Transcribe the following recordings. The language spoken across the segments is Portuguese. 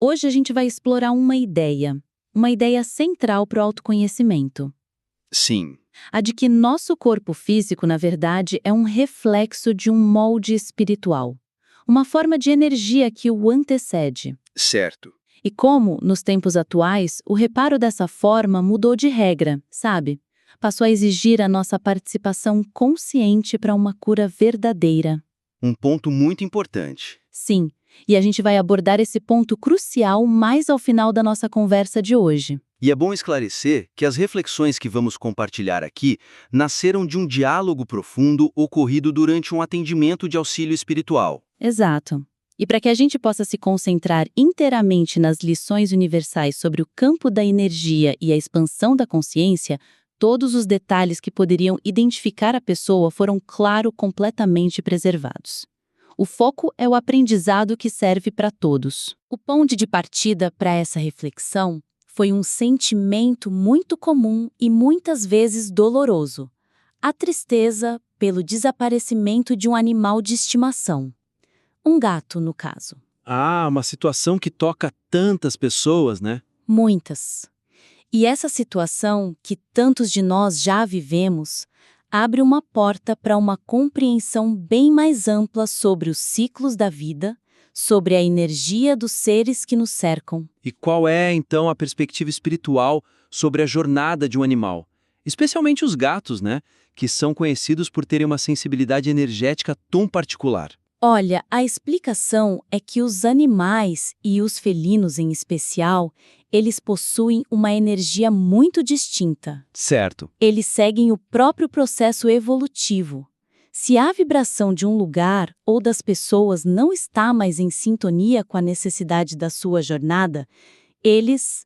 Hoje a gente vai explorar uma ideia central para o autoconhecimento. Sim, A de que nosso corpo físico, na verdade, é um reflexo de um molde espiritual, uma forma de energia que o antecede. certo. E como, nos tempos atuais, o reparo dessa forma mudou de regra, sabe? Passou a exigir a nossa participação consciente para uma cura verdadeira. Um ponto muito importante. Sim, e a gente vai abordar esse ponto crucial mais ao final da nossa conversa de hoje. E é bom esclarecer que as reflexões que vamos compartilhar aqui nasceram de um diálogo profundo ocorrido durante um atendimento de auxílio espiritual. Exato. E para que a gente possa se concentrar inteiramente nas lições universais sobre o campo da energia e a expansão da consciência, todos os detalhes que poderiam identificar a pessoa foram, claro, completamente preservados. O foco é o aprendizado que serve para todos. O ponto de partida para essa reflexão foi um sentimento muito comum e muitas vezes doloroso: a tristeza pelo desaparecimento de um animal de estimação. Um gato, no caso. Ah, uma situação que toca tantas pessoas, né? Muitas. E essa situação, que tantos de nós já vivemos, abre uma porta para uma compreensão bem mais ampla sobre os ciclos da vida, sobre a energia dos seres que nos cercam. E qual é, então, a perspectiva espiritual sobre a jornada de um animal? Especialmente os gatos, né? Que são conhecidos por terem uma sensibilidade energética tão particular. Olha, a explicação é que os animais, e os felinos em especial, eles possuem uma energia muito distinta. Certo. Eles seguem o próprio processo evolutivo. Se a vibração de um lugar ou das pessoas não está mais em sintonia com a necessidade da sua jornada, eles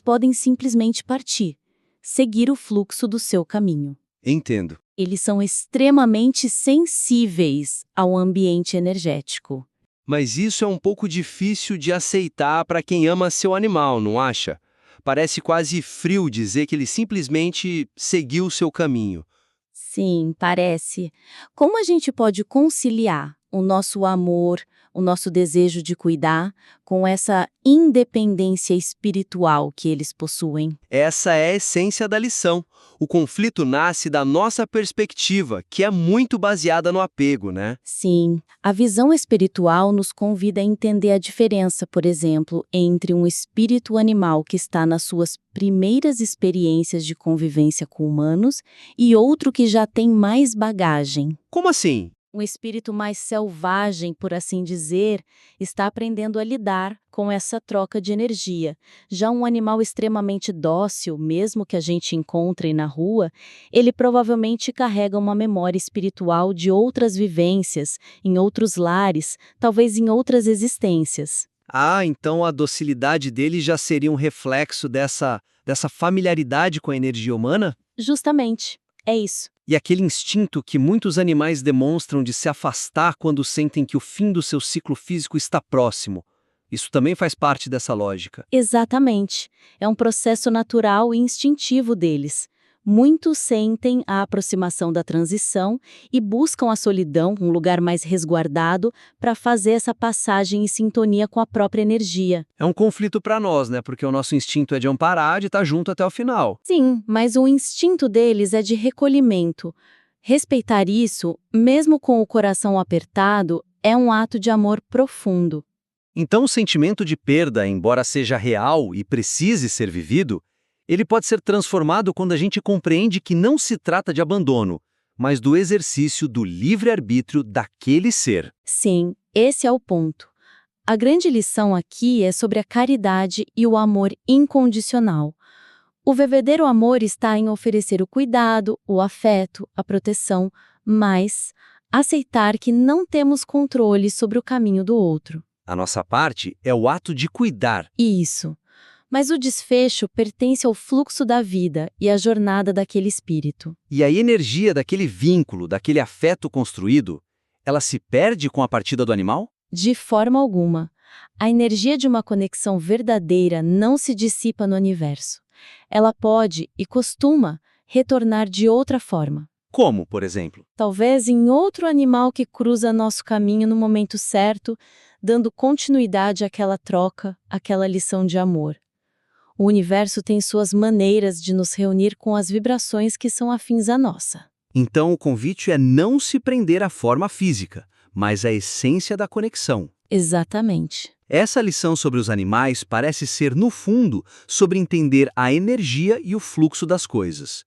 podem simplesmente partir, seguir o fluxo do seu caminho. Entendo. Eles são extremamente sensíveis ao ambiente energético. Mas isso é um pouco difícil de aceitar para quem ama seu animal, não acha? Parece quase frio dizer que ele simplesmente seguiu seu caminho. Sim, parece. Como a gente pode conciliar o nosso amor, o nosso desejo de cuidar, com essa independência espiritual que eles possuem? Essa é a essência da lição. O conflito nasce da nossa perspectiva, que é muito baseada no apego, né? Sim, a visão espiritual nos convida a entender a diferença, por exemplo, entre um espírito animal que está nas suas primeiras experiências de convivência com humanos e outro que já tem mais bagagem. Como assim? Um espírito mais selvagem, por assim dizer, está aprendendo a lidar com essa troca de energia. Já um animal extremamente dócil, mesmo que a gente encontre na rua, ele provavelmente carrega uma memória espiritual de outras vivências, em outros lares, talvez em outras existências. Ah, então a docilidade dele já seria um reflexo dessa familiaridade com a energia humana? Justamente, é isso. E aquele instinto que muitos animais demonstram de se afastar quando sentem que o fim do seu ciclo físico está próximo. Isso também faz parte dessa lógica. Exatamente. É um processo natural e instintivo deles. Muitos sentem a aproximação da transição e buscam a solidão, um lugar mais resguardado, para fazer essa passagem em sintonia com a própria energia. É um conflito para nós, né? Porque o nosso instinto é de amparar, de estar junto até o final. Sim, mas o instinto deles é de recolhimento. Respeitar isso, mesmo com o coração apertado, é um ato de amor profundo. Então, o sentimento de perda, embora seja real e precise ser vivido, ele pode ser transformado quando a gente compreende que não se trata de abandono, mas do exercício do livre-arbítrio daquele ser. Sim, esse é o ponto. A grande lição aqui é sobre a caridade e o amor incondicional. O verdadeiro amor está em oferecer o cuidado, o afeto, a proteção, mas aceitar que não temos controle sobre o caminho do outro. A nossa parte é o ato de cuidar. Isso. Mas o desfecho pertence ao fluxo da vida e à jornada daquele espírito. E a energia daquele vínculo, daquele afeto construído, ela se perde com a partida do animal? De forma alguma. A energia de uma conexão verdadeira não se dissipa no universo. Ela pode, e costuma, retornar de outra forma. Como, por exemplo? Talvez em outro animal que cruza nosso caminho no momento certo, dando continuidade àquela troca, àquela lição de amor. O universo tem suas maneiras de nos reunir com as vibrações que são afins à nossa. Então, o convite é não se prender à forma física, mas à essência da conexão. Exatamente. Essa lição sobre os animais parece ser, no fundo, sobre entender a energia e o fluxo das coisas.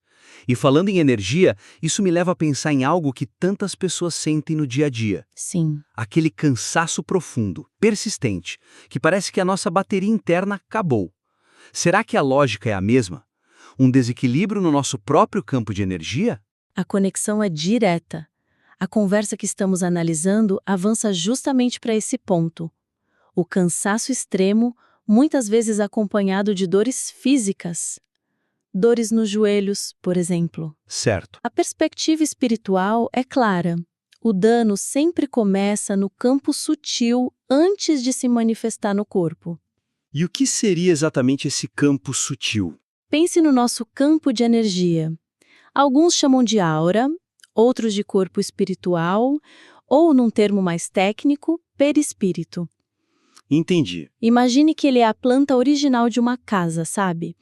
E falando em energia, isso me leva a pensar em algo que tantas pessoas sentem no dia a dia. Sim. Aquele cansaço profundo, persistente, que parece que a nossa bateria interna acabou. Será que a lógica é a mesma? Um desequilíbrio no nosso próprio campo de energia? A conexão é direta. A conversa que estamos analisando avança justamente para esse ponto. O cansaço extremo, muitas vezes acompanhado de dores físicas. Dores nos joelhos, por exemplo. Certo. A perspectiva espiritual é clara. O dano sempre começa no campo sutil antes de se manifestar no corpo. E o que seria exatamente esse campo sutil? Pense no nosso campo de energia. Alguns chamam de aura, outros de corpo espiritual, ou, num termo mais técnico, perispírito. Entendi. Imagine que ele é a planta original de uma casa, sabe?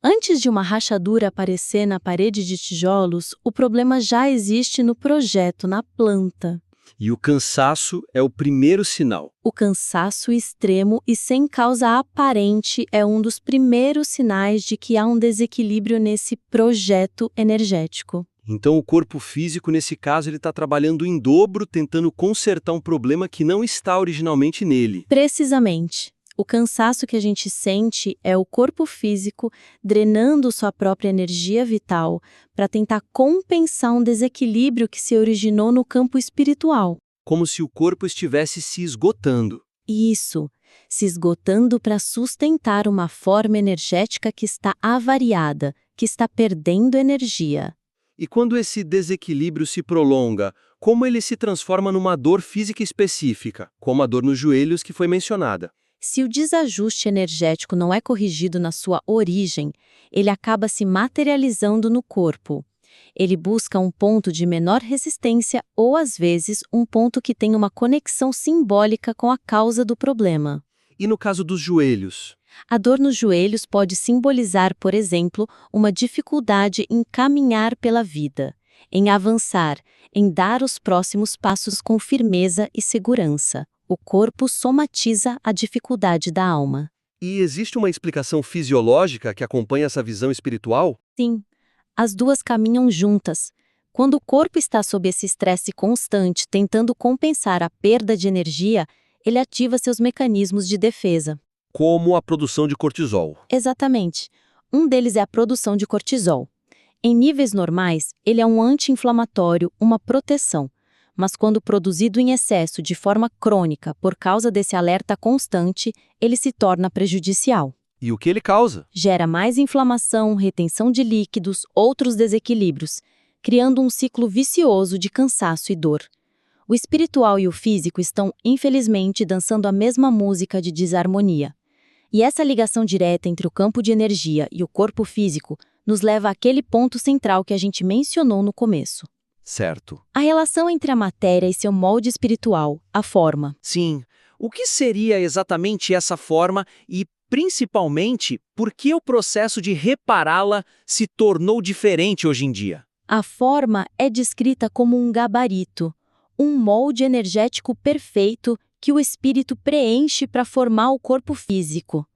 Antes de uma rachadura aparecer na parede de tijolos, o problema já existe no projeto, na planta. E o cansaço é o primeiro sinal. O cansaço extremo e sem causa aparente é um dos primeiros sinais de que há um desequilíbrio nesse projeto energético. Então o corpo físico, nesse caso, ele está trabalhando em dobro, tentando consertar um problema que não está originalmente nele. Precisamente. O cansaço que a gente sente é o corpo físico drenando sua própria energia vital para tentar compensar um desequilíbrio que se originou no campo espiritual. Como se o corpo estivesse se esgotando. Isso, se esgotando para sustentar uma forma energética que está avariada, que está perdendo energia. E quando esse desequilíbrio se prolonga, como ele se transforma numa dor física específica, como a dor nos joelhos que foi mencionada? Se o desajuste energético não é corrigido na sua origem, ele acaba se materializando no corpo. Ele busca um ponto de menor resistência ou, às vezes, um ponto que tem uma conexão simbólica com a causa do problema. E no caso dos joelhos? A dor nos joelhos pode simbolizar, por exemplo, uma dificuldade em caminhar pela vida, em avançar, em dar os próximos passos com firmeza e segurança. O corpo somatiza a dificuldade da alma. E existe uma explicação fisiológica que acompanha essa visão espiritual? Sim, as duas caminham juntas. Quando o corpo está sob esse estresse constante, tentando compensar a perda de energia, ele ativa seus mecanismos de defesa. Como a produção de cortisol. Exatamente. Um deles é a produção de cortisol. Em níveis normais, ele é um anti-inflamatório, uma proteção. Mas quando produzido em excesso de forma crônica por causa desse alerta constante, ele se torna prejudicial. E o que ele causa? Gera mais inflamação, retenção de líquidos, outros desequilíbrios, criando um ciclo vicioso de cansaço e dor. O espiritual e o físico estão, infelizmente, dançando a mesma música de desarmonia. E essa ligação direta entre o campo de energia e o corpo físico nos leva àquele ponto central que a gente mencionou no começo. Certo. A relação entre a matéria e seu molde espiritual, a forma. Sim. O que seria exatamente essa forma e, principalmente, por que o processo de repará-la se tornou diferente hoje em dia? A forma é descrita como um gabarito, um molde energético perfeito que o espírito preenche para formar o corpo físico.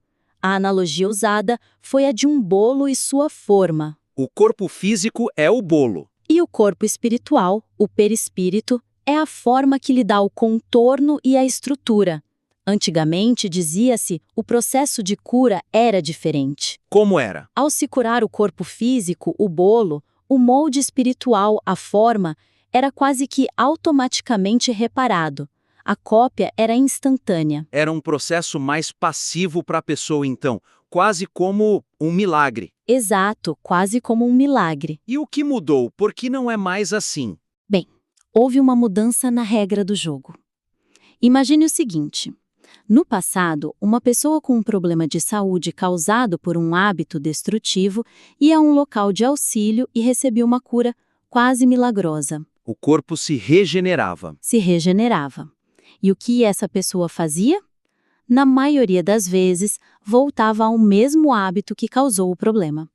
A analogia usada foi a de um bolo e sua forma. O corpo físico é o bolo. E o corpo espiritual, o perispírito, é a forma que lhe dá o contorno e a estrutura. Antigamente, dizia-se, o processo de cura era diferente. Como era? Ao se curar o corpo físico, o bolo, o molde espiritual, a forma, era quase que automaticamente reparado. A cópia era instantânea. Era um processo mais passivo para a pessoa, então, quase como um milagre. Exato, quase como um milagre. E o que mudou? Por que não é mais assim? Bem, houve uma mudança na regra do jogo. Imagine o seguinte. No passado, uma pessoa com um problema de saúde causado por um hábito destrutivo ia a um local de auxílio e recebia uma cura quase milagrosa. O corpo se regenerava. Se regenerava. E o que essa pessoa fazia? Na maioria das vezes, voltava ao mesmo hábito que causou o problema.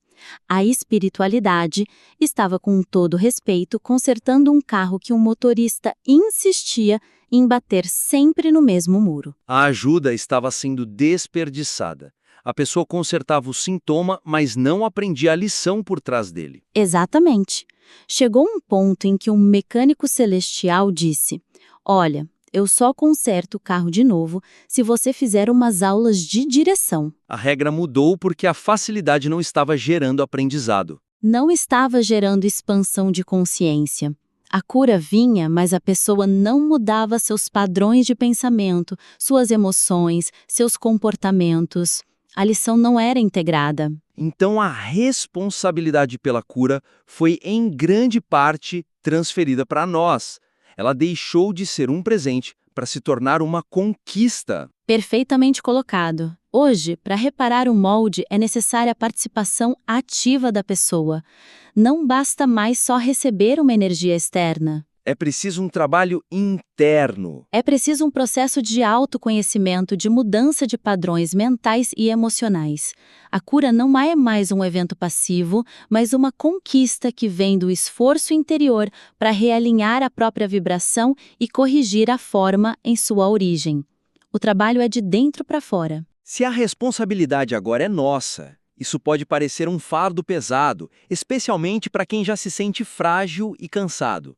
A espiritualidade estava com todo respeito consertando um carro que um motorista insistia em bater sempre no mesmo muro. A ajuda estava sendo desperdiçada. A pessoa consertava o sintoma, mas não aprendia a lição por trás dele. Exatamente. Chegou um ponto em que um mecânico celestial disse: "Olha, eu só conserto o carro de novo se você fizer umas aulas de direção." A regra mudou porque a facilidade não estava gerando aprendizado. Não estava gerando expansão de consciência. A cura vinha, mas a pessoa não mudava seus padrões de pensamento, suas emoções, seus comportamentos. A lição não era integrada. Então a responsabilidade pela cura foi em grande parte transferida para nós. Ela deixou de ser um presente para se tornar uma conquista. Perfeitamente colocado. Hoje, para reparar o molde, é necessária a participação ativa da pessoa. Não basta mais só receber uma energia externa. É preciso um trabalho interno. É preciso um processo de autoconhecimento, de mudança de padrões mentais e emocionais. A cura não é mais um evento passivo, mas uma conquista que vem do esforço interior para realinhar a própria vibração e corrigir a forma em sua origem. O trabalho é de dentro para fora. Se a responsabilidade agora é nossa, isso pode parecer um fardo pesado, especialmente para quem já se sente frágil e cansado.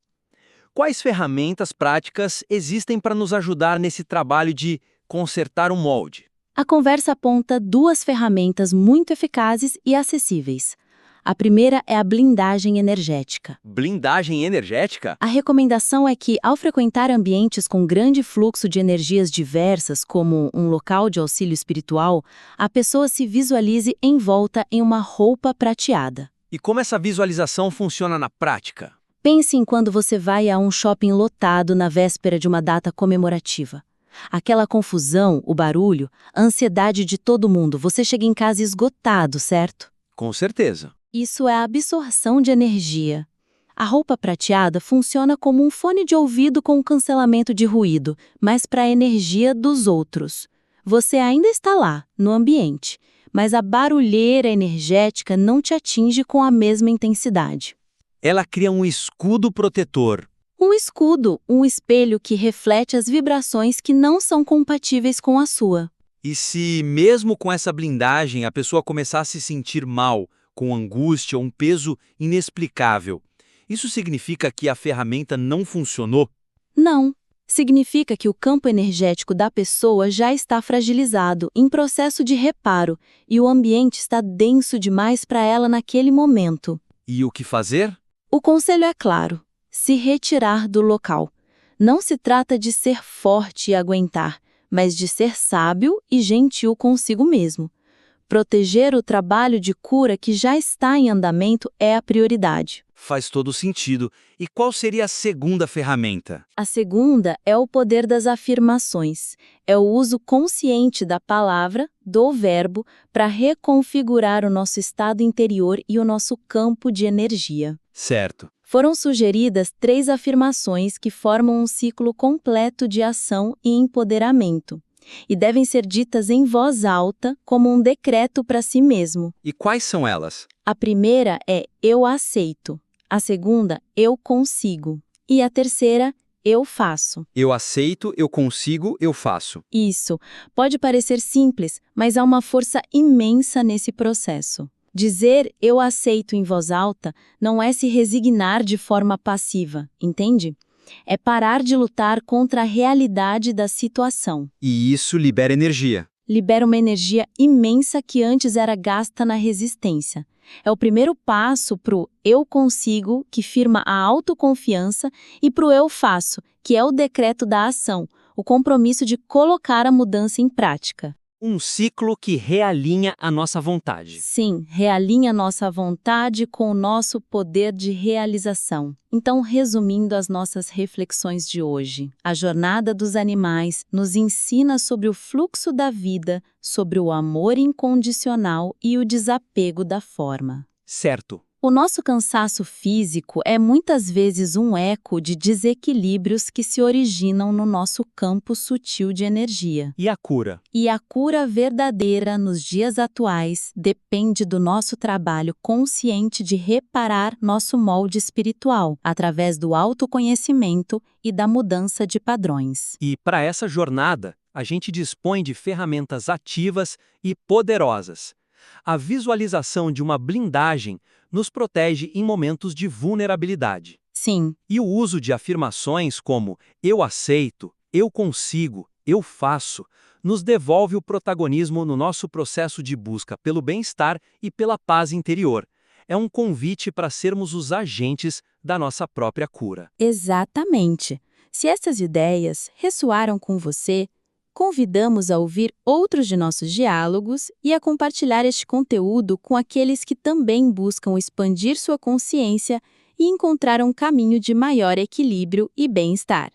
Quais ferramentas práticas existem para nos ajudar nesse trabalho de consertar o molde? A conversa aponta duas ferramentas muito eficazes e acessíveis. A primeira é a blindagem energética. Blindagem energética? A recomendação é que, ao frequentar ambientes com grande fluxo de energias diversas, como um local de auxílio espiritual, a pessoa se visualize envolta em uma roupa prateada. E como essa visualização funciona na prática? Pense em quando você vai a um shopping lotado na véspera de uma data comemorativa. Aquela confusão, o barulho, a ansiedade de todo mundo, você chega em casa esgotado, certo? Com certeza. Isso é a absorção de energia. A roupa prateada funciona como um fone de ouvido com cancelamento de ruído, mas para a energia dos outros. Você ainda está lá, no ambiente, mas a barulheira energética não te atinge com a mesma intensidade. Ela cria um escudo protetor. Um escudo, um espelho que reflete as vibrações que não são compatíveis com a sua. E se, mesmo com essa blindagem, a pessoa começar a se sentir mal, com angústia ou um peso inexplicável, isso significa que a ferramenta não funcionou? Não. Significa que o campo energético da pessoa já está fragilizado, em processo de reparo, e o ambiente está denso demais para ela naquele momento. E o que fazer? O conselho é claro: se retirar do local. Não se trata de ser forte e aguentar, mas de ser sábio e gentil consigo mesmo. Proteger o trabalho de cura que já está em andamento é a prioridade. Faz todo sentido. E qual seria a segunda ferramenta? A segunda é o poder das afirmações. É o uso consciente da palavra, do verbo, para reconfigurar o nosso estado interior e o nosso campo de energia. Certo. Foram sugeridas 3 afirmações que formam um ciclo completo de ação e empoderamento, e devem ser ditas em voz alta como um decreto para si mesmo. E quais são elas? A primeira é eu aceito, a segunda eu consigo e a terceira eu faço. Eu aceito, eu consigo, eu faço. Isso pode parecer simples, mas há uma força imensa nesse processo. Dizer eu aceito em voz alta não é se resignar de forma passiva, entende? É parar de lutar contra a realidade da situação. E isso libera energia. Libera uma energia imensa que antes era gasta na resistência. É o primeiro passo para o eu consigo, que firma a autoconfiança, e para o eu faço, que é o decreto da ação, o compromisso de colocar a mudança em prática. Um ciclo que realinha a nossa vontade. Sim, realinha nossa vontade com o nosso poder de realização. Então, resumindo as nossas reflexões de hoje, a jornada dos animais nos ensina sobre o fluxo da vida, sobre o amor incondicional e o desapego da forma. Certo. O nosso cansaço físico é muitas vezes um eco de desequilíbrios que se originam no nosso campo sutil de energia. E a cura? E a cura verdadeira nos dias atuais depende do nosso trabalho consciente de reparar nosso molde espiritual, através do autoconhecimento e da mudança de padrões. E para essa jornada, a gente dispõe de ferramentas ativas e poderosas. A visualização de uma blindagem nos protege em momentos de vulnerabilidade. Sim, E o uso de afirmações como "eu aceito", "eu consigo", "eu faço", nos devolve o protagonismo no nosso processo de busca pelo bem-estar e pela paz interior. É um convite para sermos os agentes da nossa própria cura. exatamente. Se essas ideias ressoaram com você, convidamos a ouvir outros de nossos diálogos e a compartilhar este conteúdo com aqueles que também buscam expandir sua consciência e encontrar um caminho de maior equilíbrio e bem-estar.